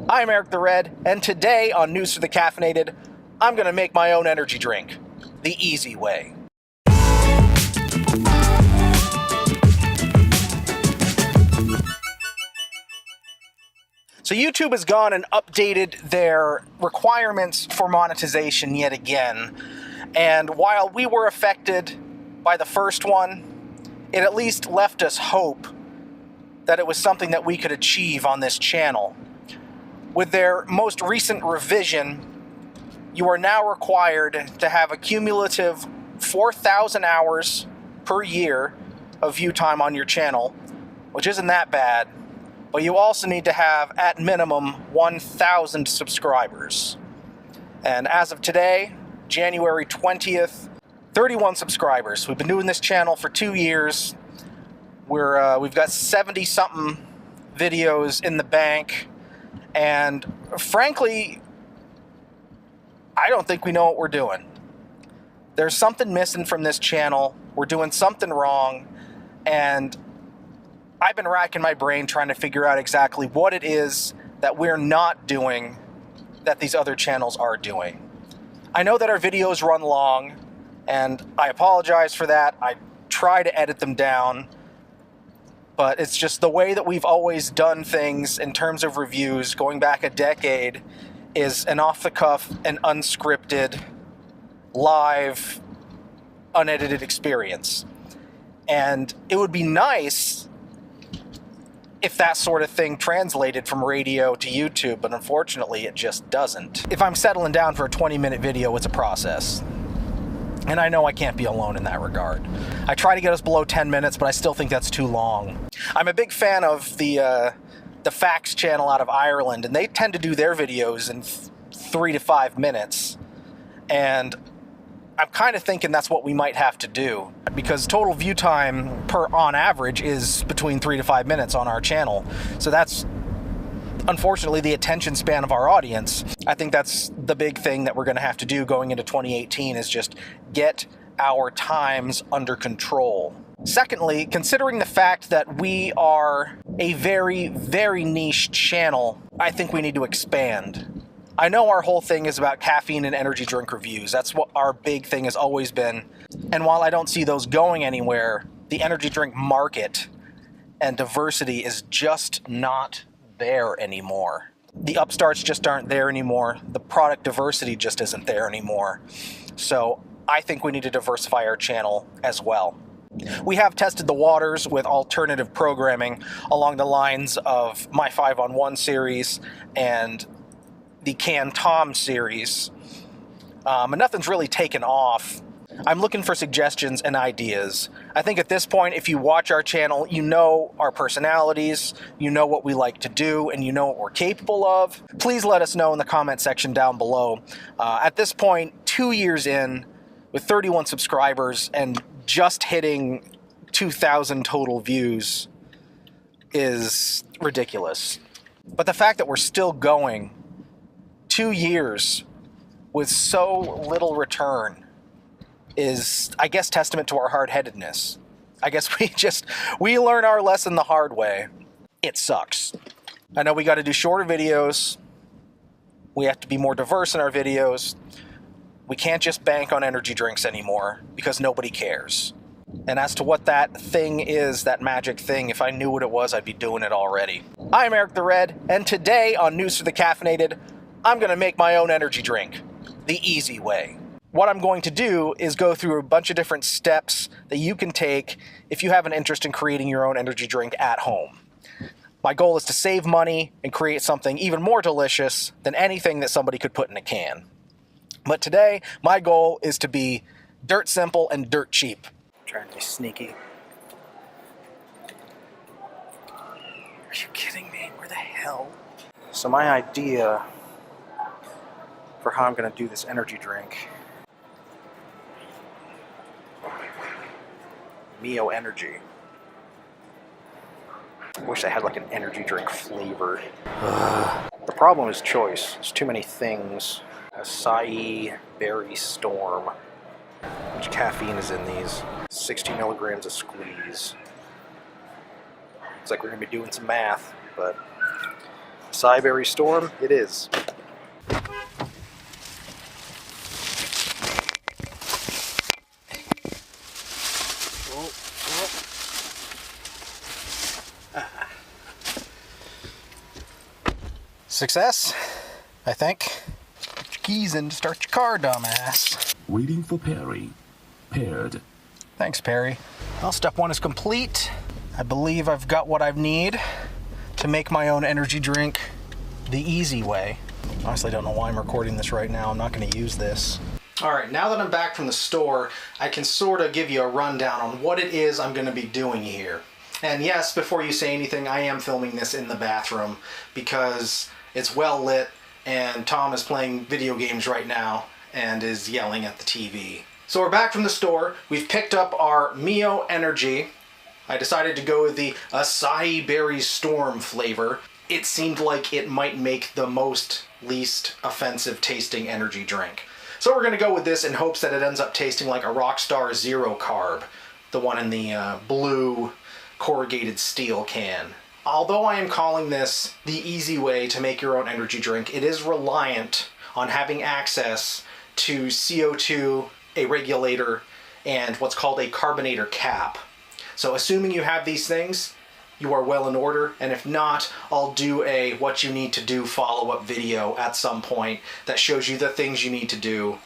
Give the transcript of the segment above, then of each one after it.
I'm Eric the Red, and today on News for the Caffeinated, I'm going to make my own energy drink, the easy way. So YouTube has gone and updated their requirements for monetization yet again, and while we were affected by the first one, it at least left us hope that it was something that we could achieve on this channel. With their most recent revision, you are now required to have a cumulative 4,000 hours per year of view time on your channel, which isn't that bad, but you also need to have, at minimum, 1,000 subscribers. And as of today, January 20th, 31 subscribers. We've been doing this channel for 2 years. We've got 70-something videos in the bank, and frankly, I don't think we know what we're doing. There's something missing from this channel. We're doing something wrong, and I've been racking my brain trying to figure out exactly what it is that we're not doing that these other channels are doing. I know that our videos run long, and I apologize for that. I try to edit them down, but it's just the way that we've always done things in terms of reviews going back a decade is an off-the-cuff and unscripted, live, unedited experience. And it would be nice if that sort of thing translated from radio to YouTube, but unfortunately it just doesn't. If I'm settling down for a 20-minute video, it's a process. And I know I can't be alone in that regard. I try to get us below 10 minutes, but I still think that's too long. I'm a big fan of the Facts channel out of Ireland, and they tend to do their videos in 3 to 5 minutes. And I'm kind of thinking that's what we might have to do, because total view time on average is between 3 to 5 minutes on our channel. So that's unfortunately the attention span of our audience. I think that's the big thing that we're going to have to do going into 2018 is just get our times under control. Secondly, considering the fact that we are a very, very niche channel, I think we need to expand. I know our whole thing is about caffeine and energy drink reviews. That's what our big thing has always been. And while I don't see those going anywhere, the energy drink market and diversity is just not there anymore. The upstarts just aren't there anymore. The product diversity just isn't there anymore. So I think we need to diversify our channel as well. We have tested the waters with alternative programming along the lines of my 5-on-1 series and the Can Tom series, and nothing's really taken off. I'm looking for suggestions and ideas. I think at this point, if you watch our channel, you know our personalities, you know what we like to do, and you know what we're capable of. Please let us know in the comment section down below. At this point, 2 years in, with 31 subscribers and just hitting 2,000 total views is ridiculous. But the fact that we're still going 2 years with so little return is, I guess, testament to our hard-headedness. I guess we learn our lesson the hard way. It sucks. I know we got to do shorter videos. We have to be more diverse in our videos. We can't just bank on energy drinks anymore because nobody cares. And as to what that thing is, that magic thing, if I knew what it was, I'd be doing it already. I'm Eric the Red, and today on News for the Caffeinated, I'm going to make my own energy drink, the easy way. What I'm going to do is go through a bunch of different steps that you can take if you have an interest in creating your own energy drink at home. My goal is to save money and create something even more delicious than anything that somebody could put in a can. But today, my goal is to be dirt simple and dirt cheap. I'm trying to be sneaky. Are you kidding me? Where the hell? So my idea for how I'm going to do this energy drink, Mio Energy. I wish I had like an energy drink flavor. The problem is choice. There's too many things. Acai Berry Storm. How much caffeine is in these? 60 milligrams a squeeze. Looks like we're going to be doing some math, but Acai berry storm it is. Success, I think. Put your keys in to start your car, dumbass. Waiting for Perry. Paired. Thanks, Perry. Well, step one is complete. I believe I've got what I need to make my own energy drink the easy way. Honestly, I don't know why I'm recording this right now. I'm not going to use this. All right, now that I'm back from the store, I can sort of give you a rundown on what it is I'm going to be doing here. And yes, before you say anything, I am filming this in the bathroom because it's well lit and Tom is playing video games right now and is yelling at the TV. So we're back from the store. We've picked up our Mio Energy. I decided to go with the Acai Berry Storm flavor. It seemed like it might make the least offensive tasting energy drink. So we're gonna go with this in hopes that it ends up tasting like a Rockstar Zero Carb, the one in the blue corrugated steel can. Although I am calling this the easy way to make your own energy drink, it is reliant on having access to CO2, a regulator, and what's called a carbonator cap. So assuming you have these things, you are well in order, and if not, I'll do a what you need to do follow-up video at some point that shows you the things you need to do,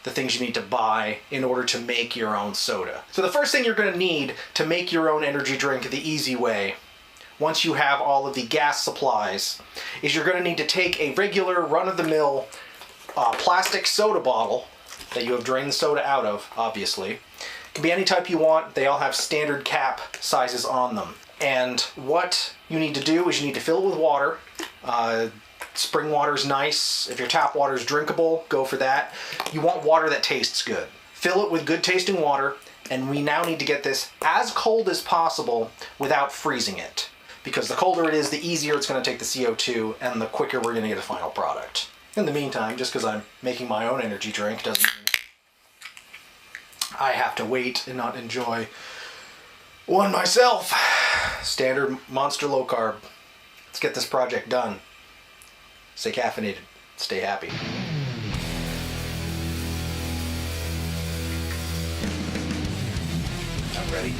the things you need to buy in order to make your own soda. So the first thing you're going to need to make your own energy drink the easy way, once you have all of the gas supplies, is you're going to need to take a regular run-of-the-mill plastic soda bottle that you have drained the soda out of, obviously. It can be any type you want. They all have standard cap sizes on them. And what you need to do is you need to fill it with water. Spring water's nice. If your tap water is drinkable, go for that. You want water that tastes good. Fill it with good tasting water, and we now need to get this as cold as possible without freezing it. Because the colder it is, the easier it's going to take the CO2, and the quicker we're going to get a final product. In the meantime, just because I'm making my own energy drink doesn't mean I have to wait and not enjoy one myself. Standard Monster Low Carb. Let's get this project done. Stay caffeinated. Stay happy. I'm ready.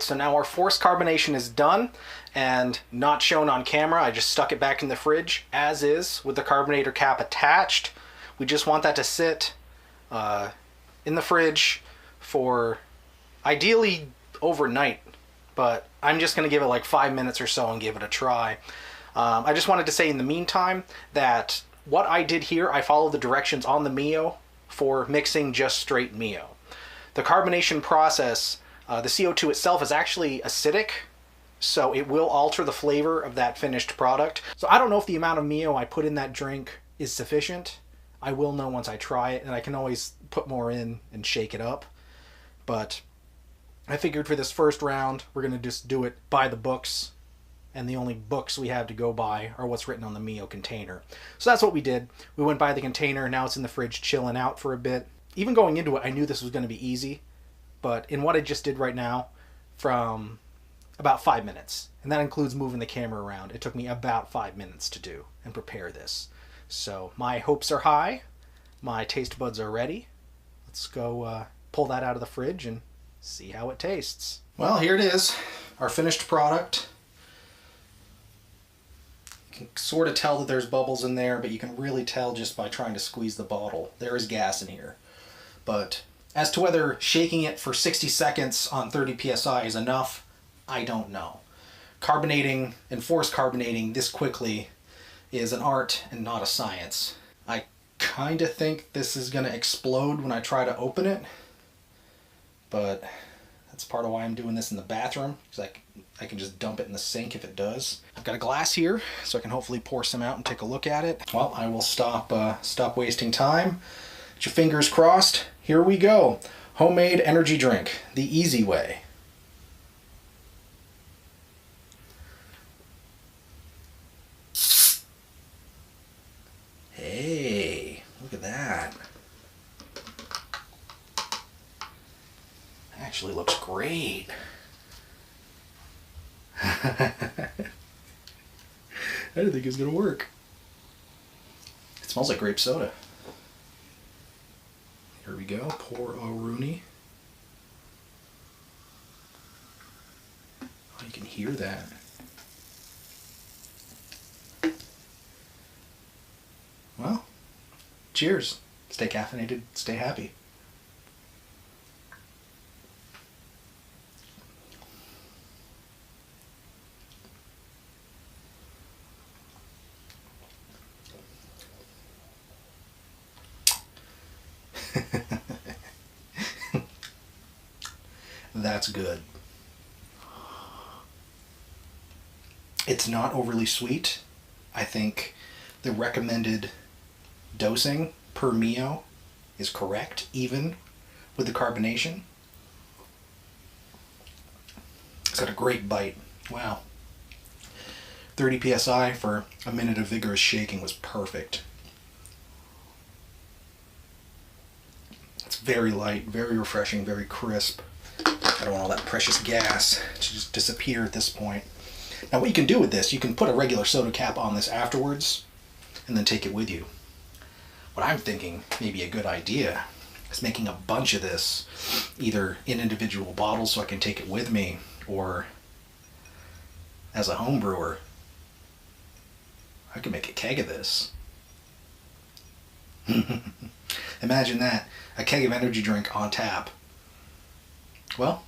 So now our forced carbonation is done and not shown on camera. I just stuck it back in the fridge as is with the carbonator cap attached. We just want that to sit in the fridge for ideally overnight, but I'm just going to give it like 5 minutes or so and give it a try. I just wanted to say in the meantime that what I did here, I followed the directions on the Mio for mixing just straight Mio. The carbonation process, the CO2 itself is actually acidic, so it will alter the flavor of that finished product. So I don't know if the amount of Mio I put in that drink is sufficient. I will know once I try it, and I can always put more in and shake it up. But I figured for this first round, we're going to just do it by the books, and the only books we have to go by are what's written on the Mio container. So that's what we did. We went by the container, now it's in the fridge chilling out for a bit. Even going into it, I knew this was going to be easy, but in what I just did right now, from about 5 minutes, and that includes moving the camera around, it took me about 5 minutes to do and prepare this. So my hopes are high, my taste buds are ready. Let's go pull that out of the fridge and see how it tastes. Well, here it is, our finished product. You can sort of tell that there's bubbles in there, but you can really tell just by trying to squeeze the bottle. There is gas in here. But as to whether shaking it for 60 seconds on 30 psi is enough, I don't know. Carbonating and forced carbonating this quickly is an art and not a science. I kind of think this is going to explode when I try to open it, but that's part of why I'm doing this in the bathroom, because I can just dump it in the sink if it does. I've got a glass here, so I can hopefully pour some out and take a look at it. Well, I will stop wasting time. Get your fingers crossed. Here we go. Homemade energy drink, the easy way. Hey, look at that. Actually looks great. I didn't think it was gonna work. It smells like grape soda. Here we go, pour a Rooney. Oh, you can hear that. Well, cheers. Stay caffeinated, stay happy. That's good. It's not overly sweet. I think the recommended dosing per Mio is correct, even with the carbonation. It's got a great bite. Wow. 30 psi for a minute of vigorous shaking was perfect. It's very light, very refreshing, very crisp. I don't want all that precious gas to just disappear at this point. Now what you can do with this, you can put a regular soda cap on this afterwards and then take it with you. What I'm thinking may be a good idea is making a bunch of this, either in individual bottles so I can take it with me, or as a home brewer, I could make a keg of this. Imagine that, a keg of energy drink on tap. Well,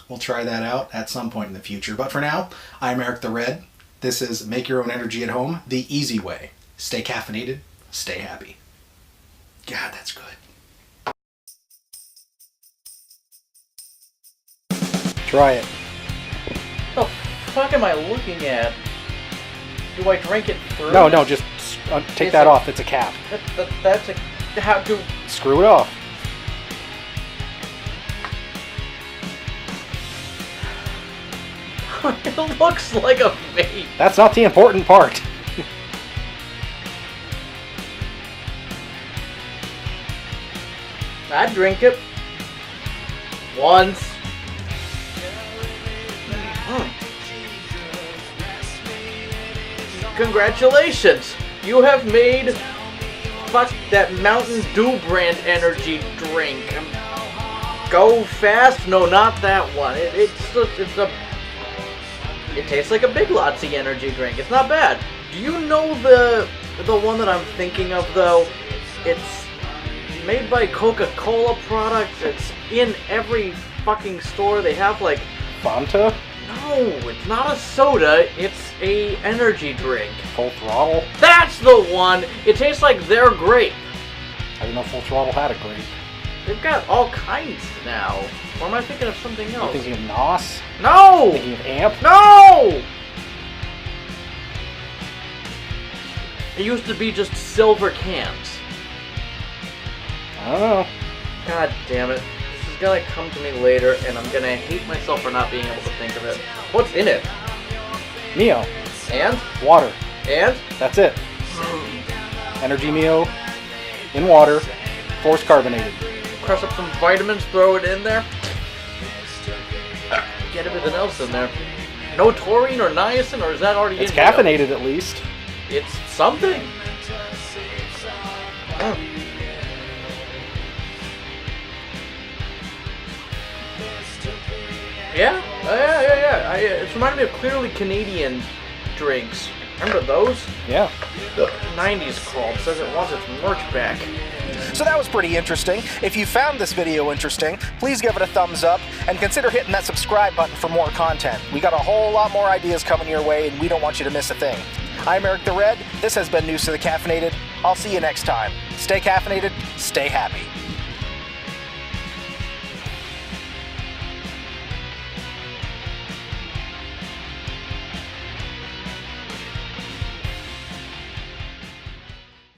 we'll try that out at some point in the future. But for now, I'm Eric the Red. This is Make Your Own Energy at Home, the easy way. Stay caffeinated, stay happy. God, that's good. Try it. What the fuck am I looking at? Do I drink it through? No, just take that off. It's a cap. That's a... How do... Screw it off. It looks like a vape. That's not the important part. I'd drink it. Once. Congratulations! You have made... Fuck that Mountain Dew brand energy drink. Go fast? No, not that one. It tastes like a Big Lotsy energy drink. It's not bad. Do you know the one that I'm thinking of though? It's made by Coca-Cola products. It's in every fucking store. They have like Fanta? no, it's not a soda. It's a energy drink. Full Throttle? That's the one. It tastes like their grape. I didn't know Full Throttle had a grape. They've got all kinds now. Or am I thinking of something You else? thinking of NOS? No! Thinking of Amp? No! It used to be just silver cans. I don't know. God damn it. This is gonna come to me later, and I'm gonna hate myself for not being able to think of it. What's in it? Mio. And? Water. And? That's it. Energy Mio in water, force carbonated. Crush up some vitamins, throw it in there. Get everything else in there. No taurine or niacin, or is that already It's in there? caffeinated at least. It's something. Yeah. It's reminding me of clearly Canadian drinks. Remember those? Yeah. The 90s called says it wants its merch back. So that was pretty interesting. If you found this video interesting, please give it a thumbs up and consider hitting that subscribe button for more content. We got a whole lot more ideas coming your way and we don't want you to miss a thing. I'm Eric the Red. This has been News to the Caffeinated. I'll see you next time. Stay caffeinated, stay happy.